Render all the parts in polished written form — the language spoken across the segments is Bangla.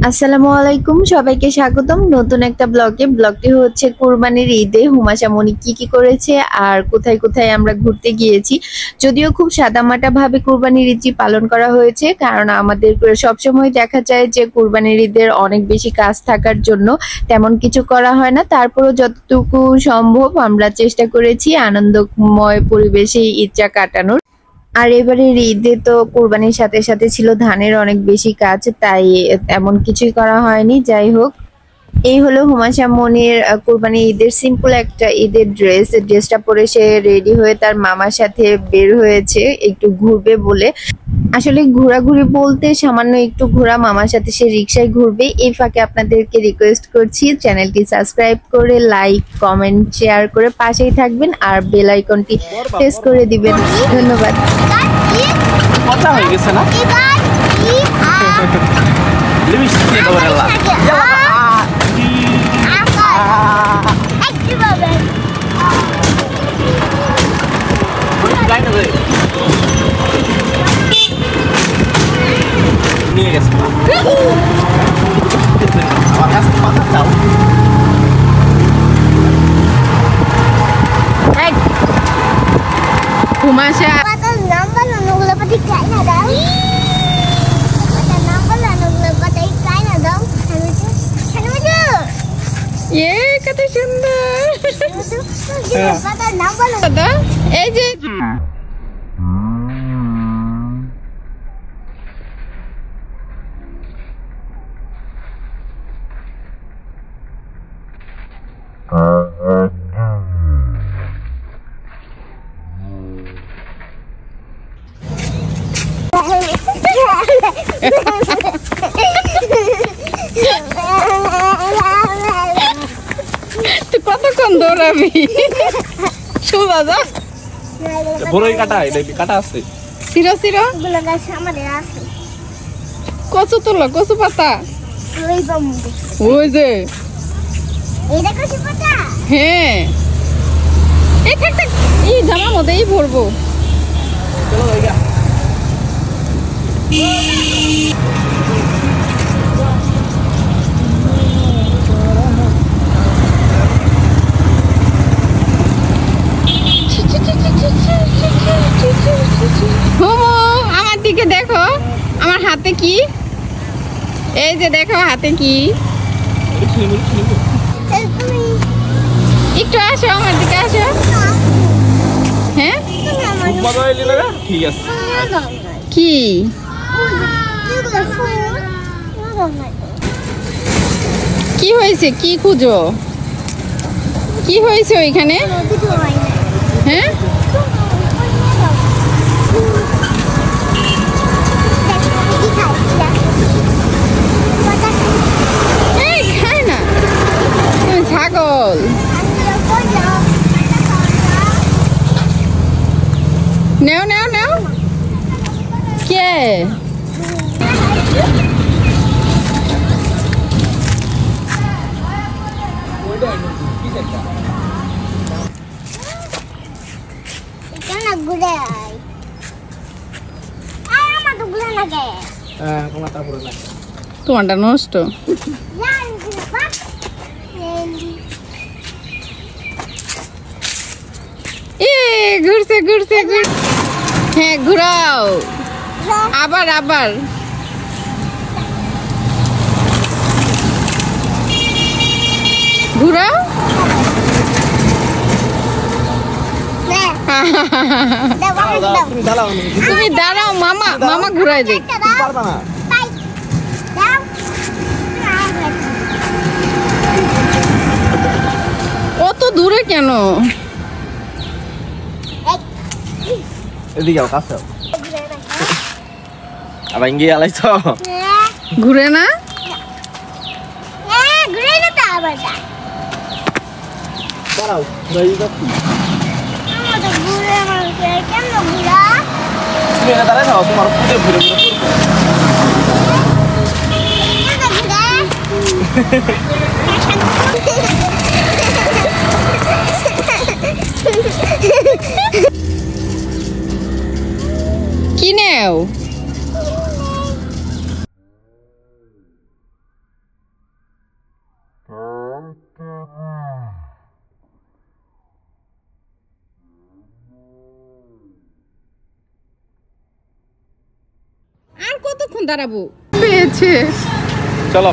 আসসালামু আলাইকুম, সবাইকে স্বাগতম নতুন একটা ব্লগে। ব্লগটি হচ্ছে কুরবানির ঈদে হুমাশা মনি কি করেছে আর কোথায় কোথায় আমরা ঘুরতে গিয়েছি। যদিও খুব সাদামাটা ভাবে কুরবানির ঈদটি পালন করা হয়েছে, কারণ আমাদের সবসময় দেখা যায় যে কুরবানির ঈদের অনেক বেশি কাজ থাকার জন্য তেমন কিছু করা হয় না। তারপরও যতটুকু সম্ভব আমরা চেষ্টা করেছি আনন্দময় পরিবেশে ঈদটা কাটানোর। আর এবারের ঈদে তো কোরবানির সাথে সাথে ছিল ধানের অনেক বেশি কাজ, তাই এমন কিছুই করা হয়নি। যাই হোক, এই হলো হুমাশা মনির কোরবানি ঈদের সিম্পল একটা ঈদের ড্রেসটা পরে সে রেডি হয়ে তার মামার সাথে বের হয়েছে একটু ঘুরবে বলে। আসলে ঘোরাঘুরি বলতে সামান্য একটু ঘোরা, মামার সাথে সে রিক্সায় ঘুরবে। এই ফাঁকে আপনাদেরকে রিকোয়েস্ট করছি চ্যানেলটি সাবস্ক্রাইব করে লাইক কমেন্ট শেয়ার করে পাশেই থাকবেন আর বেল আইকনটি প্রেস করে দিবেন। ধন্যবাদ। কথা হয়ে গেছে না নিয়ে গেছে আমার কাছে কথা দাও। হুমাশা কত সুন্দর। এই যে কতক্ষণ দৌড়াবি? সোজা যা। বড়ই কাটা এটা কাটা আছে। সিরো সিরো কচু তোলো, কচু পাতা ওই যে। হ্যাঁ, এই জামা মধ্যেই ভরবো। আমার দিকে দেখো, আমার হাতে কি? এই যে দেখো হাতে কি। একটু আসো, আমার দিকে আসো। হ্যাঁ ঠিক আছে। কি কি হয়েছে? কি খুঁজো? কি হয়েছে ওইখানে? হ্যাঁ, খায় না, ছাগল। নেও নেও নেও। কে তোমারটা নষ্ট? ঘুরছে ঘুরছে ঘুর। হ্যাঁ ঘুরাও, আবার আবার। ঘুরাও। তুমি দাঁড়াও, মামা মামা ঘুরাই দেখ। অত দূরে কেন? এদিকে কাছে আবার ইঙ্গি আলাইছ। ঘুরে না, ঘুরে না তো আবার দাঁড়াও ঘুরাই যাচ্ছি। ঘুরে মানুষে কেমন ঘুরা তুমি এটা দাঁড়াই থাকো, তোমার পুজো ঘুরে ঘুরে কি নেও? কখন দাঁড়াবো পেয়েছে চলো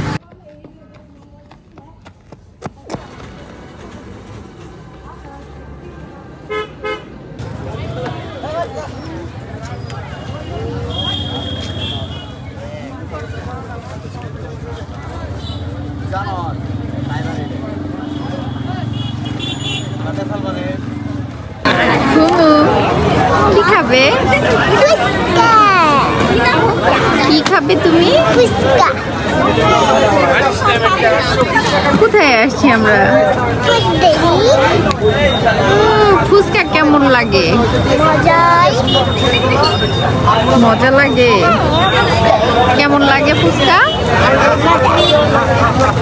কি খাবে কি খাবে তুমি ফুচকা কোথায় আসছি আমরা ফুচকা কেমন লাগে মজা লাগে কেমন লাগে ফুচকা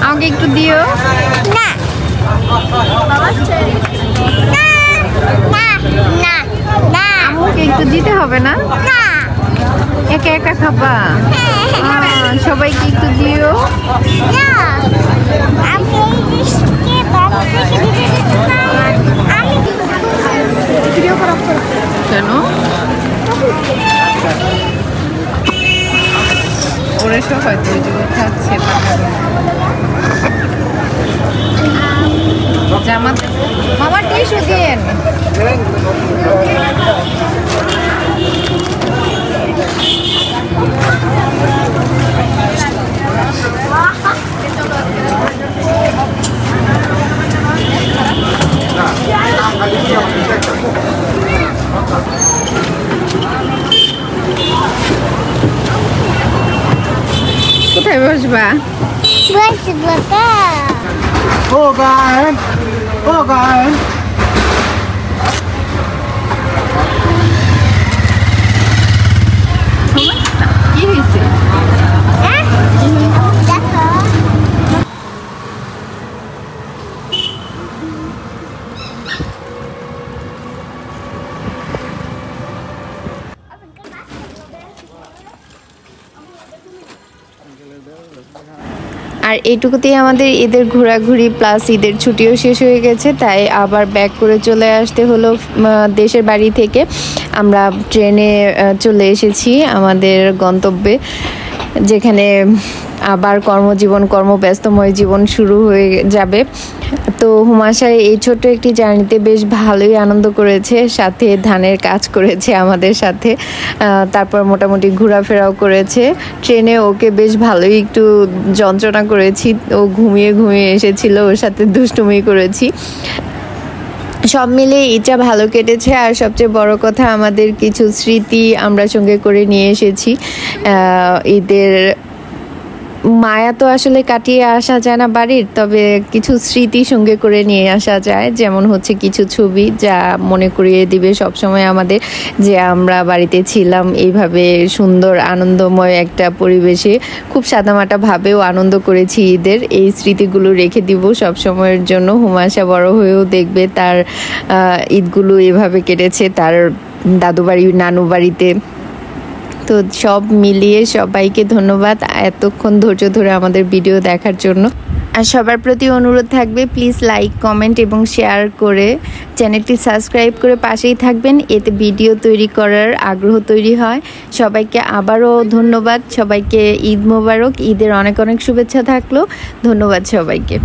আমাকে একটু দিও না না না না আমাকে একটু দিতে হবে না না একা একা খাবা সবাইকে একটু দিও না আমি কেন ওরে সব হয়তো ওই যে খাচ্ছে জামা মামা টিস্যু দিন কোথায় বসবা বসবো ও গান কি হয়েছে দেখো আর এইটুকুতেই আমাদের ঈদের ঘোরাঘুরি প্লাস ঈদের ছুটিও শেষ হয়ে গেছে তাই আবার ব্যাক করে চলে আসতে হলো দেশের বাড়ি থেকে আমরা ট্রেনে চলে এসেছি আমাদের গন্তব্যে যেখানে আবার কর্মব্যস্তময় জীবন শুরু হয়ে যাবে তো হুমাশা এই ছোট্ট একটি জার্নিতে বেশ ভালোই আনন্দ করেছে সাথে ধানের কাজ করেছে আমাদের সাথে তারপর মোটামুটি ঘোরাফেরাও করেছে ট্রেনে ওকে বেশ ভালোই একটু যন্ত্রণা করেছি ও ঘুমিয়ে এসেছিল ওর সাথে দুষ্টুমি করেছি সব মিলে এটা ভালো কেটেছে আর সবচেয়ে বড় কথা আমাদের কিছু স্মৃতি আমরা সঙ্গে করে নিয়ে এসেছি ঈদের মায়া তো আসলে কাটিয়ে আসা যায় না বাড়ির তবে কিছু স্মৃতি সঙ্গে করে নিয়ে আসা যায় যেমন হচ্ছে কিছু ছবি যা মনে করিয়ে দিবে সব সময় আমাদের যে আমরা বাড়িতে ছিলাম এইভাবে সুন্দর আনন্দময় একটা পরিবেশে খুব সাদামাটা ভাবেও আনন্দ করেছি ঈদের এই স্মৃতিগুলো রেখে দিব সব সময়ের জন্য হুমাশা বড় হয়েও দেখবে তার ঈদগুলো এভাবে কেটেছে তার দাদু বাড়ি নানু বাড়িতে তো সব মিলিয়ে সবাইকে ধন্যবাদ এতক্ষণ ধৈর্য ধরে আমাদের ভিডিও দেখার জন্য আর সবার প্রতি অনুরোধ থাকবে প্লিজ লাইক কমেন্ট এবং শেয়ার করে চ্যানেলটি সাবস্ক্রাইব করে পাশেই থাকবেন এতে ভিডিও তৈরি করার আগ্রহ তৈরি হয় সবাইকে আবারও ধন্যবাদ সবাইকে ঈদ মোবারক ঈদের অনেক শুভেচ্ছা থাকলো ধন্যবাদ সবাইকে